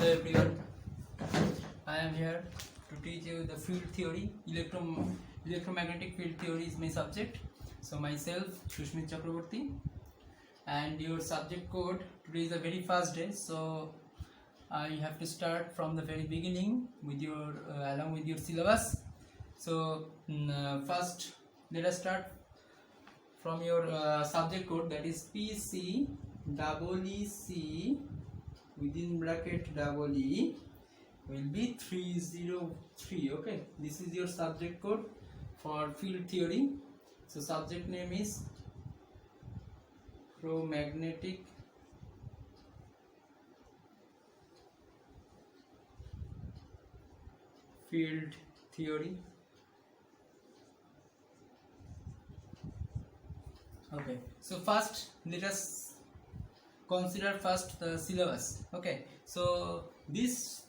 Hello everyone, I am here to teach you the field theory. Electromagnetic field theory is my subject. So myself, Shushmit Chakraborty, and your subject code. Today is a very fast day, so I have to start from the very beginning with your along with your syllabus. So first, let us start from your subject code, that is PC EEC within bracket EE will be 303. Okay, this is your subject code for field theory. So subject name is electromagnetic field theory. Okay, so first let us consider first the syllabus. Okay, so this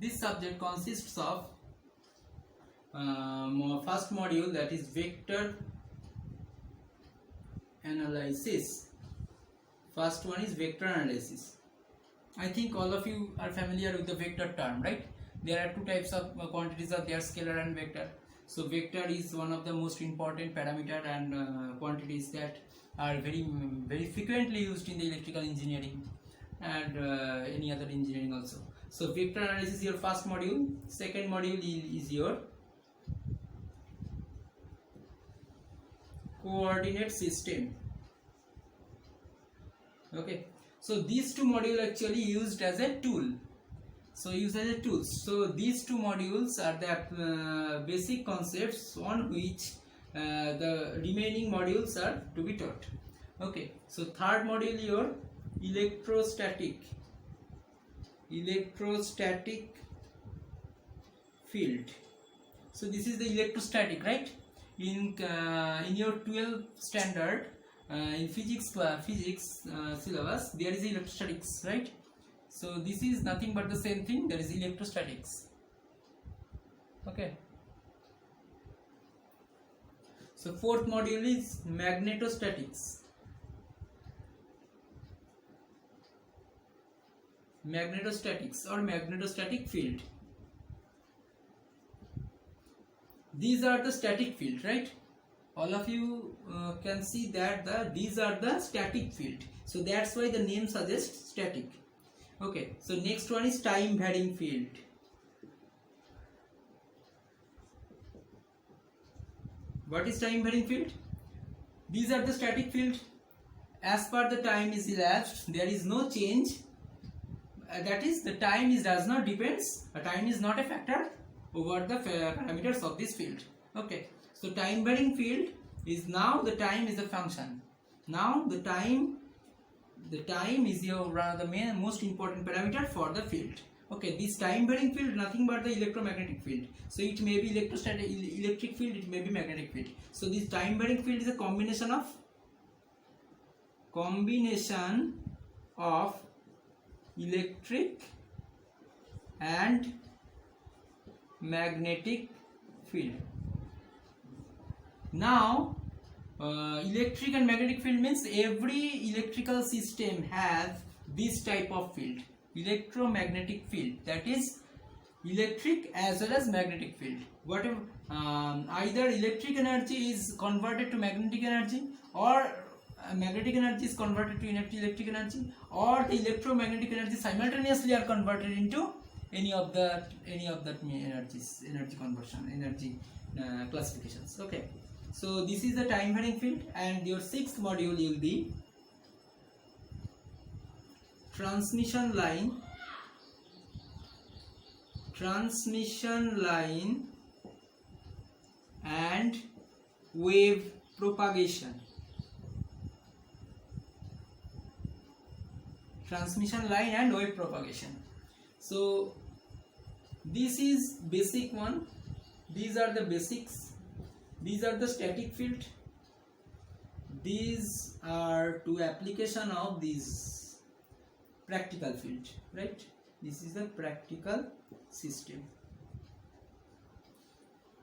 subject consists of first module, that is vector analysis. First one is vector analysis. I think all of you are familiar with the vector term, right? There are two types of quantities are there, scalar and vector. So vector is one of the most important parameter and quantities that are very frequently used in the electrical engineering and any other engineering also. So vector analysis is your first module. Second module is your coordinate system. Okay, so these two modules actually used as a tool. So these two modules are the basic concepts on which the remaining modules are to be taught. Okay, so third module your electrostatic field. So this is the electrostatic, right? In your 12th standard in physics syllabus, there is electrostatics, right? So this is nothing but the same thing, that is electrostatics. Okay, so fourth module is magnetostatics. Or magnetostatic field. These are the static field, right? All of you can see that these are the static field. So that's why the name suggests static. Okay, so next one is time varying field. What is time varying field? These are the static field. As per the time is elapsed, there is no change. That is, the time does not depends. Time is not a factor over the parameters of this field. Okay, so time varying field is, now the time is a function. Now the time is your the most important parameter for the field. Okay, this time varying field nothing but the electromagnetic field. So it may be electric field, it may be magnetic field. So this time varying field is a combination of electric and magnetic field. Now electric and magnetic field means every electrical system has this type of field, electromagnetic field, that is electric as well as magnetic field. Whatever either electric energy is converted to magnetic energy, or magnetic energy is converted to electric energy, or the electromagnetic energy simultaneously are converted into any of the energies, energy conversion, energy classifications. Okay, so this is the time varying field, and your sixth module will be transmission line and wave propagation. Transmission line and wave propagation. So this is basic one. These are the basics. These are the static field. These are two application of this practical field, right? This is the practical system.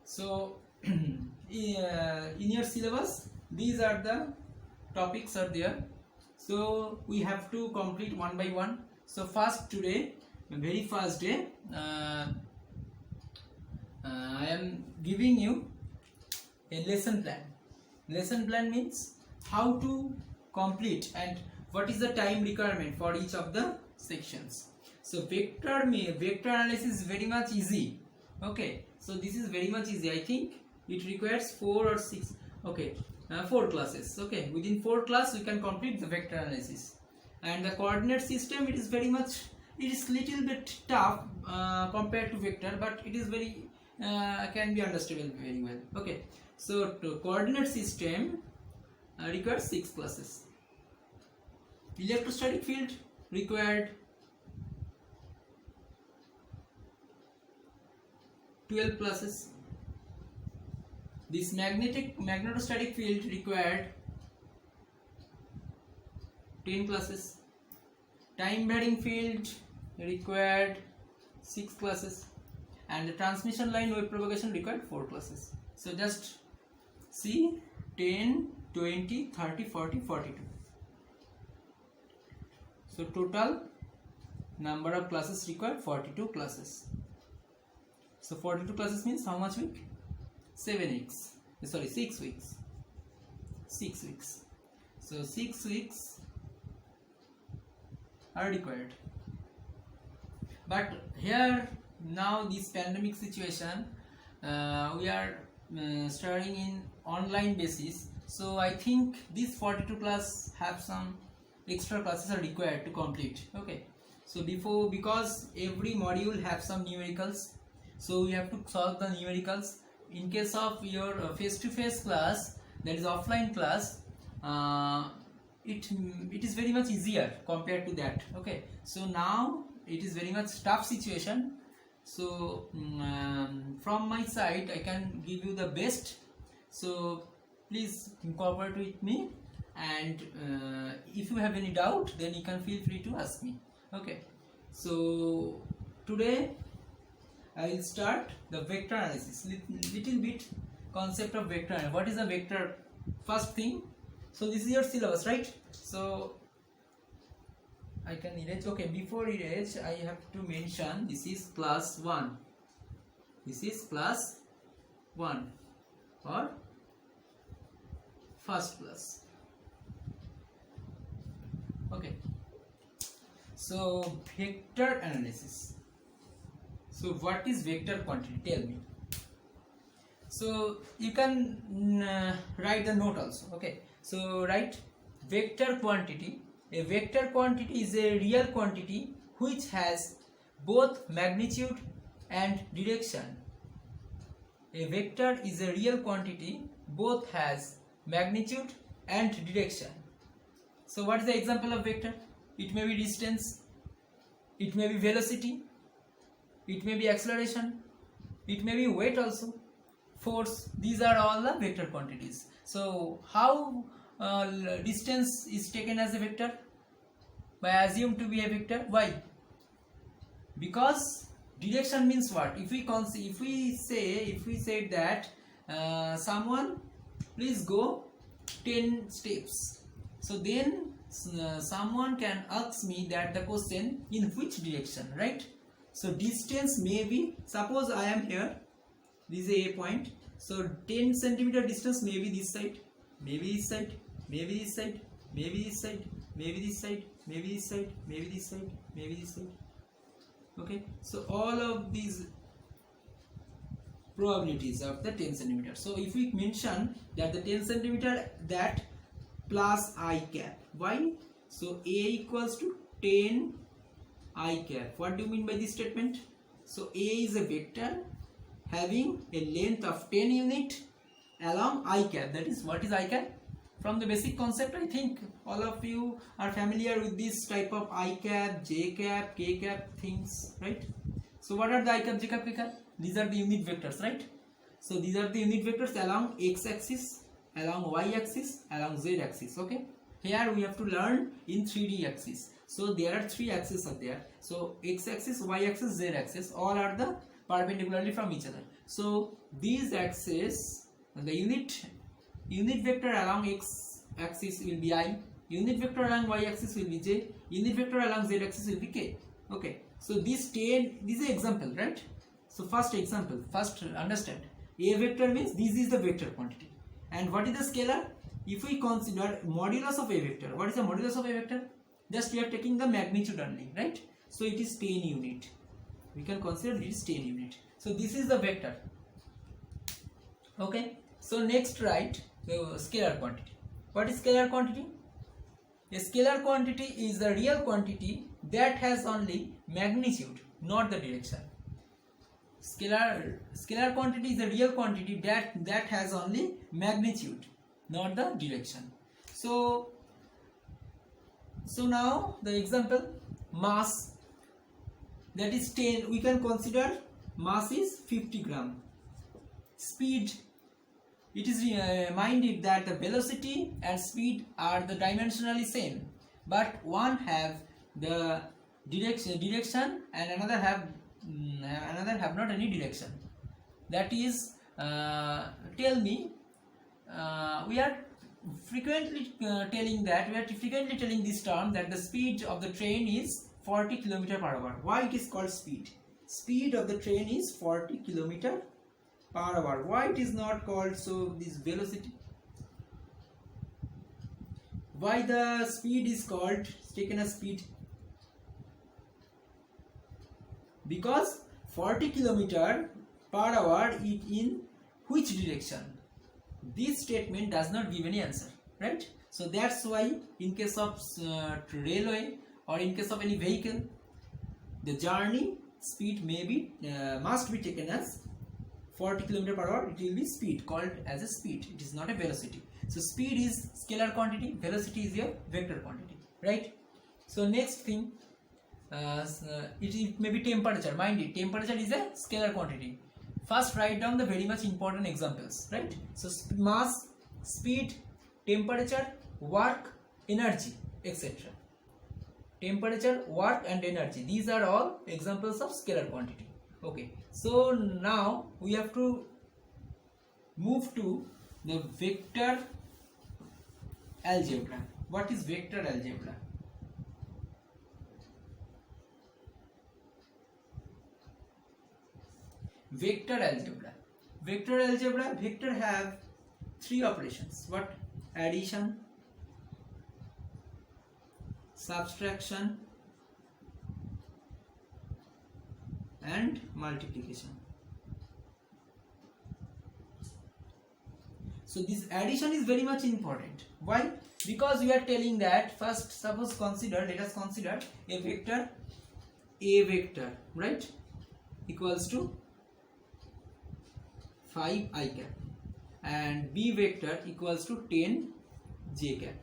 So in your syllabus these are the topics are there, so we have to complete one by one. So first today, very first day, I am giving you a lesson plan. Lesson plan means how to complete and what is the time requirement for each of the sections. So vector analysis is very much easy. Okay, so this is very much easy. I think it requires 4 or 6. Okay, 4 classes. Okay, within 4 classes we can complete the vector analysis. And the coordinate system, it is little bit tough compared to vector, but it is very can be understandable very well. Okay, so to coordinate system requires 6 classes. Electrostatic field required 12 classes. This magnetostatic field required 10 classes. Time varying field required 6 classes, and the transmission line wave propagation required 4 classes. So just see 10, 20, 30, 40, 42. So total number of classes required 42 classes. So 42 classes means how much week? 7 weeks. Sorry, 6 weeks. 6 weeks. So 6 weeks are required. But here now this pandemic situation, we are studying in online basis. So I think this 42 class have some extra classes are required to complete. Okay. So because every module have some numericals, so we have to solve the numericals. In case of your face-to-face class, that is offline class, it is very much easier compared to that. Okay, so now it is very much tough situation. So from my side I can give you the best, so please cooperate with me, and if you have any doubt then you can feel free to ask me. Okay, so today I will start the vector analysis. Little bit concept of vector analysis. What is a vector? First thing, so this is your syllabus, right? So I can erase. Okay, before erase I have to mention this is class 1. This is class 1 or first class. Okay, so vector analysis. So what is vector quantity? Tell me. So you can write the note also. Okay, so write vector quantity. A vector quantity is a real quantity which has both magnitude and direction. A vector is a real quantity both has magnitude and direction. So what is the example of vector? It may be distance, it may be velocity, it may be acceleration, it may be weight also, force. These are all the vector quantities. So how distance is taken as a vector? By assumed to be a vector. Why? Because direction means what? If we say that someone please go 10 steps, so then someone can ask me that the question in which direction, right? So distance may be, suppose I am here, this is a point, so 10 centimeter distance may be this side, maybe this side, maybe this side, maybe this side, maybe this side, maybe this side, maybe this side, maybe this side. Okay, so all of these probabilities of the 10 centimeter. So if we mention that the 10 centimeter, that plus I cap. Why? So A equals to 10 I cap. What do you mean by this statement? So A is a vector having a length of 10 unit along I cap. That is, what is I cap? From the basic concept, I think all of you are familiar with this type of I cap, J cap, K cap things, right? So what are the I cap, J cap, K cap? These are the unit vectors, right? So these are the unit vectors along X axis, along Y axis, along Z axis. Okay, here we have to learn in 3D axis. So there are 3 axes are there. So X axis, Y axis, Z axis, all are the perpendicularly from each other. So these axes, the unit vector along X axis will be I, Unit vector along y axis will be j, unit vector along z axis will be k. Okay, so this is an example, right? So first example, first understand, a vector means this is the vector quantity, and what is the scalar? If we consider modulus of a vector, what is the modulus of a vector? Just we are taking the magnitude only, right? So it is 10 unit. We can consider it is 10 unit. So this is the vector. Okay, so next write the scalar quantity. What is scalar quantity? A scalar quantity is the real quantity that has only magnitude, not the direction. Scalar quantity is the real quantity that has only magnitude, not the direction. So now the example, mass, that is 10, we can consider mass is 50 gram. Speed, it is minded that the velocity and speed are the dimensionally same, but one have the direction and another have not any direction. That is, tell me, we are frequently telling this term that the speed of the train is 40 km per hour. Why it is called speed? Speed of the train is 40 km per hour. Why it is not called so this velocity? Why the speed is called taken as speed? Because 40 km per hour is in which direction? This statement does not give any answer, right? So that's why in case of railway or in case of any vehicle, the journey speed must be taken as 40 km per hour. It will be speed, called as a speed. It is not a velocity. So speed is scalar quantity, velocity is your vector quantity, right? So next thing, it may be temperature. Mind it, temperature is a scalar quantity. First write down the very much important examples, right? So mass, speed, temperature, work, energy, etc. Temperature, work and energy, these are all examples of scalar quantity. Okay, so now we have to move to the vector algebra. What is vector algebra? Vector algebra. Vector have three operations. What? Addition, subtraction and multiplication. So this addition is very much important. Why? Because we are telling that first, let us consider a vector, right, equals to 5 I cap and b vector equals to 10 j cap.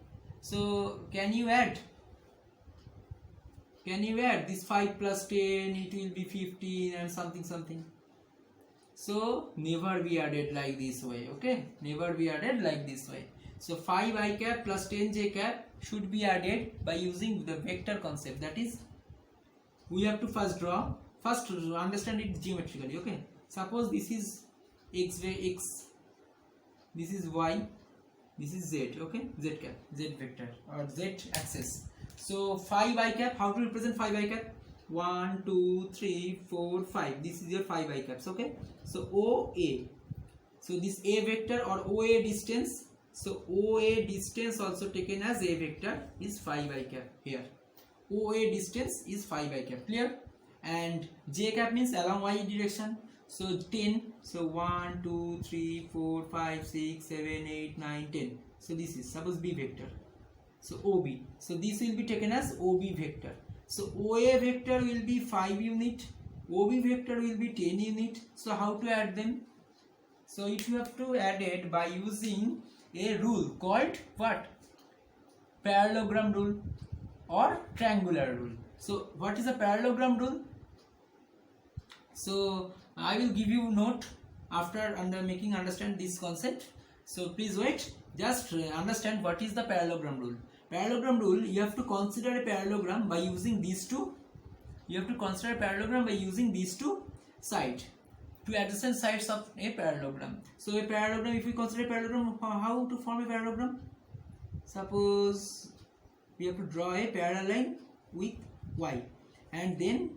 So can you add this 5 plus 10, it will be 15 and something. So never be added like this way, okay? Never be added like this way. So 5 I cap plus 10 j cap should be added by using the vector concept. That is, we have to first understand it geometrically, okay? Suppose this is x, this is y, this is z, okay? Z cap, z vector or z axis. So 5 I cap, how to represent 5 I cap? 1, 2, 3, 4, 5. This is your 5 I caps, okay? So OA. So this A vector or OA distance. So OA distance also taken as A vector is 5 I cap here. OA distance is 5 I cap, clear? And J cap means along Y direction. So 10. So 1, 2, 3, 4, 5, 6, 7, 8, 9, 10. So this is suppose B vector. So OB. So this will be taken as OB vector. So OA vector will be 5 unit, OB vector will be 10 unit. So how to add them? So it you have to add it by using a rule called what? Parallelogram rule or triangular rule. So what is a parallelogram rule? So I will give you note after understand this concept. So please wait, just understand what is the parallelogram rule. Parallelogram rule, you have to consider a parallelogram by using these two. You have to consider a parallelogram by using these two sides, two adjacent sides of a parallelogram. So a parallelogram, if we consider a parallelogram, how to form a parallelogram? Suppose we have to draw a parallel line with y, and then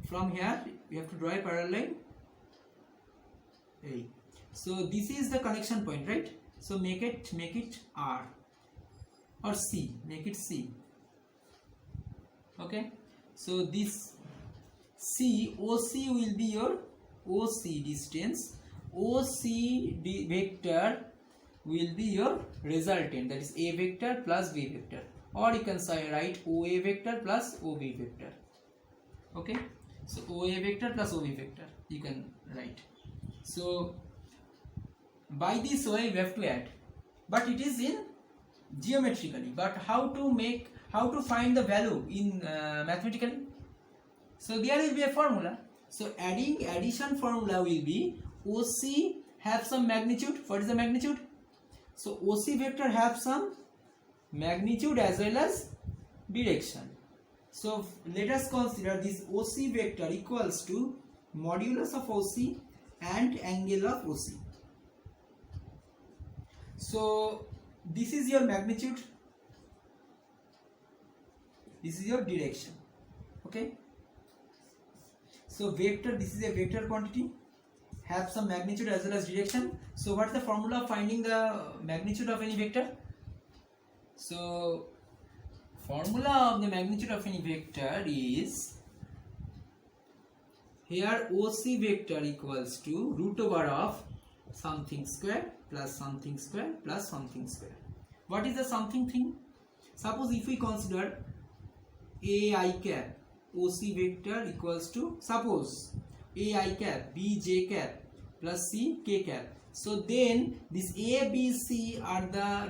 from here we have to draw a parallel line A. So this is the connection point, right? So make it R or C, make it C. Okay, so this OC will be your OC distance. OC vector will be your resultant, that is A vector plus B vector, or you can say write OA vector plus OB vector. Okay, so OA vector plus OB vector you can write. So by this way we have to add, but it is in geometrically. But how to find the value in mathematically? So there will be a formula. So addition formula will be OC have some magnitude. What is the magnitude? So OC vector have some magnitude as well as direction. So let us consider this OC vector equals to modulus of OC and angle of OC. So this is your magnitude, this is your direction. Okay, so vector, this is a vector quantity, have some magnitude as well as direction. So what is the formula of finding the magnitude of any vector? So formula of the magnitude of any vector is, here OC vector equals to root over of something square plus something square plus something square. What is the something thing? Suppose if we consider AI cap OC vector equals to, suppose AI cap B J cap plus C K cap. So then this A, B, C are the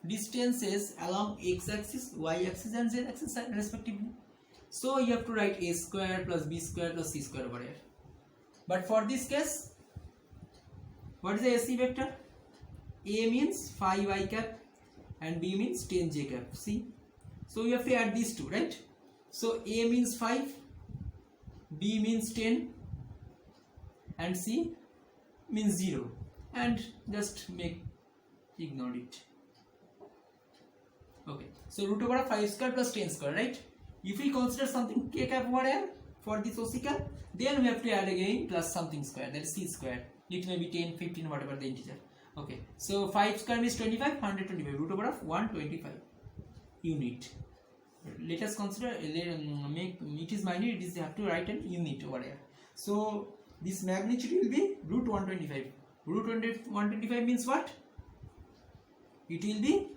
distances along x axis, y axis and z axis respectively. So you have to write A square plus B square plus C square over here. But for this case, what is the AC vector? A means 5i cap and B means 10j cap. See, so you have to add these two, right? So A means 5, B means 10 and C means 0, and just ignore it. Okay, so root over 5 square plus 10 square, right? If we consider something k cap over here for this OC cap, then we have to add again plus something square, that is C square. It may be 10, 15, whatever the integer. Okay, so 5 square means 25, 125, root over of 125 unit. Let us consider, it is minor, it is you have to write an unit over here. So this magnitude will be root 125. Root 125 means what? It will be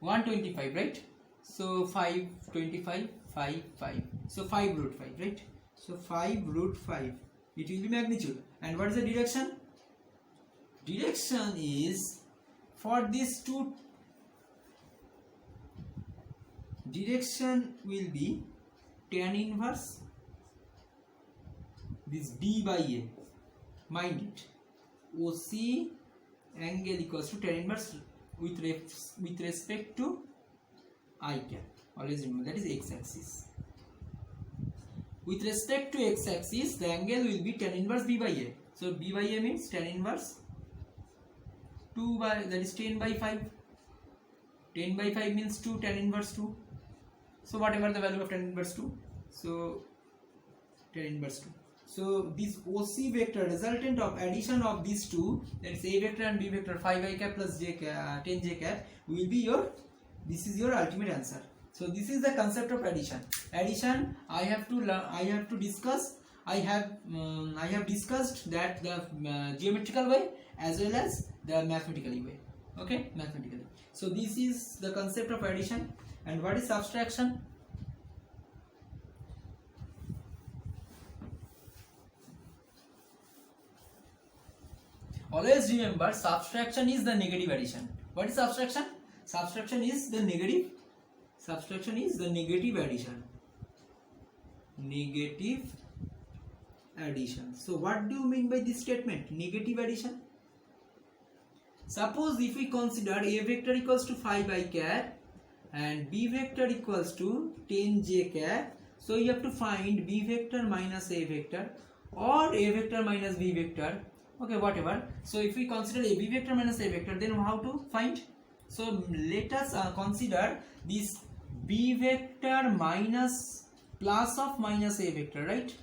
125, right? So 525, 5, 5. So 5 root 5, right? So 5 root 5. It will be magnitude. And what is the direction? Direction is, for these two, direction will be tan inverse this D by A. Mind it, OC angle equals to tan inverse with respect to I cap. Always remember that is x axis. With respect to x axis, the angle will be tan inverse B by A. So B by A means tan inverse 2 by, that is 10 by 5. 10 by 5 means 2, tan inverse 2. So whatever the value of tan inverse 2, so tan inverse 2. So this OC vector resultant of addition of these two, that is A vector and B vector, 5i cap plus j cap, 10j cap, will be your, this is your ultimate answer. So this is the concept of addition. Addition, I have to discuss. I have discussed that the geometrical way as well as the mathematical way. Okay, mathematically. So this is the concept of addition. And what is subtraction? Always remember, subtraction is the negative addition. What is subtraction? Subtraction is the negative. Subtraction is the negative addition. Negative addition. So what do you mean by this statement? Negative addition. Suppose if we consider A vector equals to 5i cap and B vector equals to 10j cap. So you have to find B vector minus A vector or A vector minus B vector. Okay, whatever. So if we consider a B vector minus A vector, then how to find? So let us consider this b vector minus plus of minus a vector, right?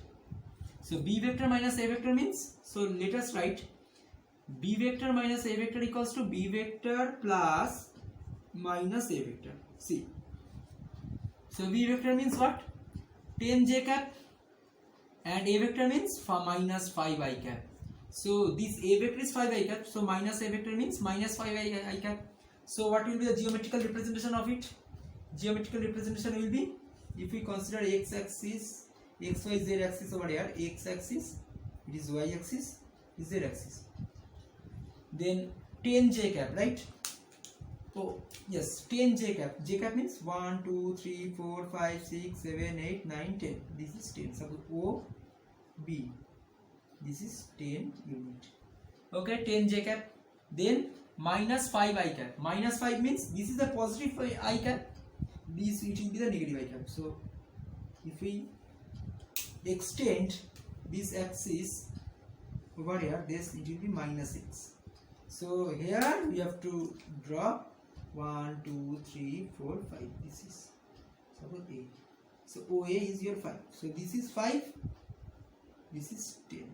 So b vector minus a vector means, so let us write b vector minus a vector equals to b vector plus minus a vector. See, so b vector means what? 10j cap, and a vector means minus 5 I cap. So this a vector is 5 I cap, so minus a vector means minus 5 I cap. So what will be the geometrical representation of it? Geometrical representation will be, if we consider x axis, x y z axis over here, x axis, it is y axis, z axis, then 10j cap, right? Oh yes, 10j cap. J cap means 1 2 3 4 5 6 7 8 9 10. This is 10. Suppose O B, this is 10 unit. Okay, 10j cap. Then minus 5 I cap. Minus 5 means this is the positive I cap, this it will be the negative I cap. So if we extend this axis over here, this it will be minus x. So here we have to draw 1 2 3 4 5. This is suppose A. So OA is your 5. So this is 5. This is 10.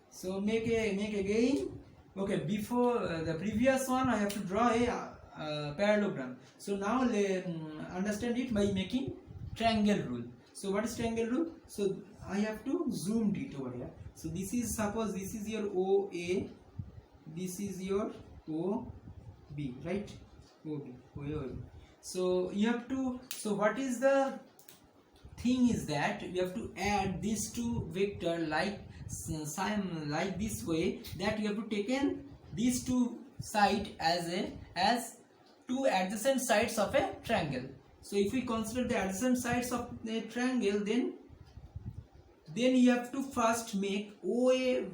So make again. Okay, before the previous one, I have to draw a parallelogram. So now understand it by making triangle rule. So what is triangle rule? So I have to zoom it over here. So this is, suppose this is your OA, this is your OB, right? OB. So you have to, so what is the thing is that you have to add these two vector like this way, that you have to take in these two side as two adjacent sides of a triangle. So if we consider the adjacent sides of a triangle, then you have to first make OA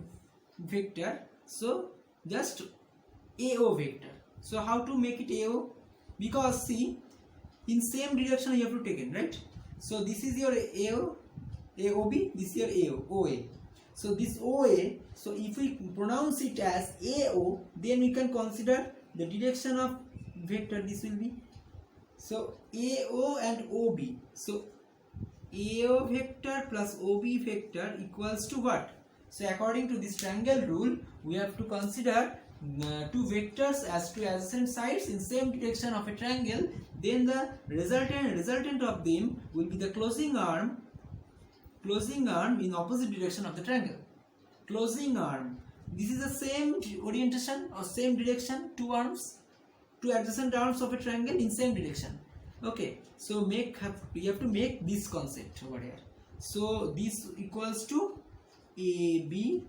vector. So just AO vector. So how to make it AO? Because see, in same direction you have to take in, right? So this is your AO, AOB, this is your AO, OA. So this OA, so if we pronounce it as AO, then we can consider the direction of vector, this will be, so AO and OB. So AO vector plus OB vector equals to what? So according to this triangle rule, we have to consider two vectors as two adjacent sides in same direction of a triangle. Then the resultant of them will be the closing arm in opposite direction of the triangle. Closing arm, this is the same orientation or same direction, two adjacent arms of a triangle in same direction. Okay, so we have to make this concept over here. So this equals to AB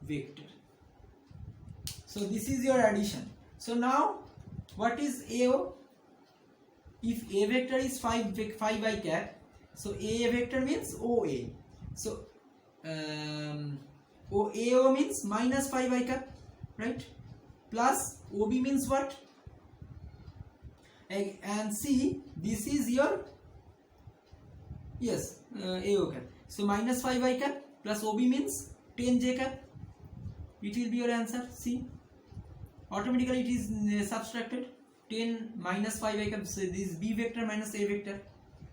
vector. So this is your addition. So now what is AO? If A vector is 5 I cap, so A vector means OA. So AO means minus 5 I cap, right? Plus OB means what? And C, this is your, yes, AO cap. So minus 5 I cap plus OB means 10j cap. It will be your answer. See, automatically it is subtracted. 10 minus 5 I cap. So this B vector minus A vector.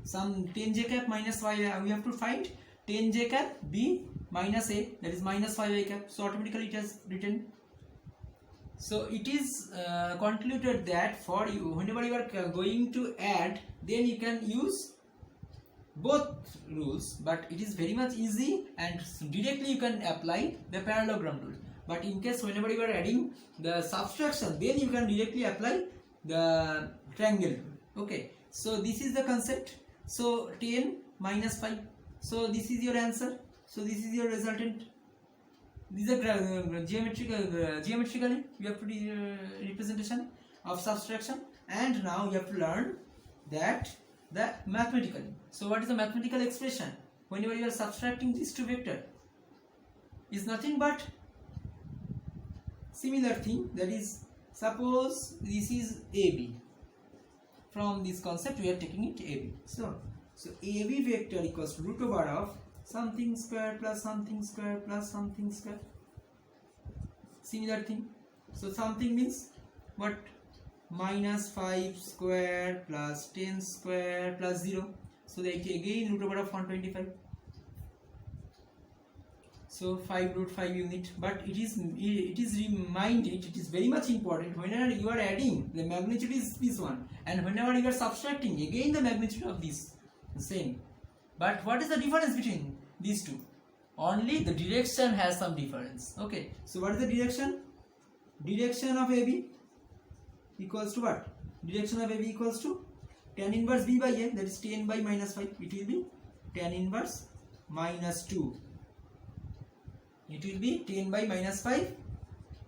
Some 10j cap minus 5. We have to find 10j cap B minus A, that is minus 5 I cap. So automatically it has written. So it is concluded that for you, whenever you are going to add, then you can use both rules, but it is very much easy and directly you can apply the parallelogram rule. But in case whenever you are adding the subtraction, then you can directly apply the triangle rule. Okay, so this is the concept. So 10 minus 5. So this is your answer. So this is your resultant. These are geometrically you have to do representation of subtraction, and now you have to learn that the mathematically. So what is the mathematical expression whenever you are subtracting these two vectors? Is nothing but similar thing, that is, suppose this is AB. From this concept we are taking it AB. So AB vector equals to root over of something square plus something square plus something square. Similar thing. So something means what? minus 5 square plus 10 square plus 0. So they again root over of 125. So 5 root 5 unit. But it is reminded, it is very much important, whenever you are adding, the magnitude is this one, and whenever you are subtracting, again the magnitude of this same. But what is the difference between these two? Only the direction has some difference. Okay, so what is the direction? Direction of AB equals to what? Direction of AB equals to tan inverse B by A, that is 10 by minus 5. It will be tan inverse minus 2. It will be 10 by minus 5.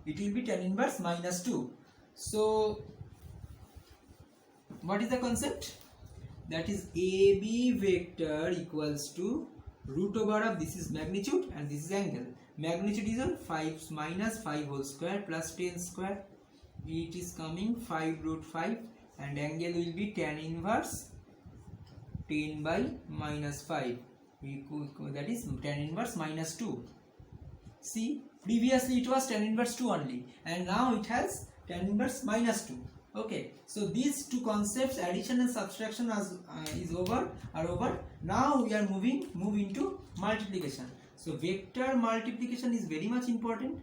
It will be tan inverse minus 2. So what is the concept? That is AB vector equals to root over of, this is magnitude and this is angle. Magnitude is on 5 minus 5 whole square plus 10 square. It is coming 5 root 5, and angle will be tan inverse 10 by minus 5. That is tan inverse minus 2. See, previously it was tan inverse 2 only, and now it has tan inverse minus 2. Okay, so these two concepts, addition and subtraction, are over. Now we are move into multiplication. So vector multiplication is very much important.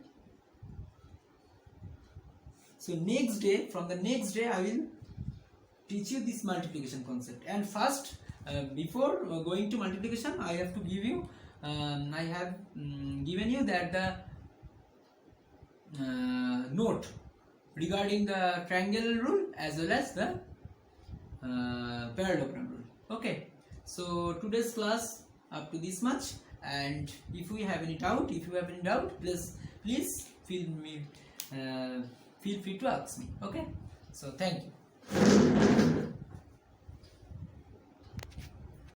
So from the next day I will teach you this multiplication concept. And first, before going to multiplication, I have to give you, I have given you that the note regarding the triangle rule as well as the parallelogram rule. Okay, so today's class up to this much, and if you have any doubt, please feel free to ask me. Okay, so thank you.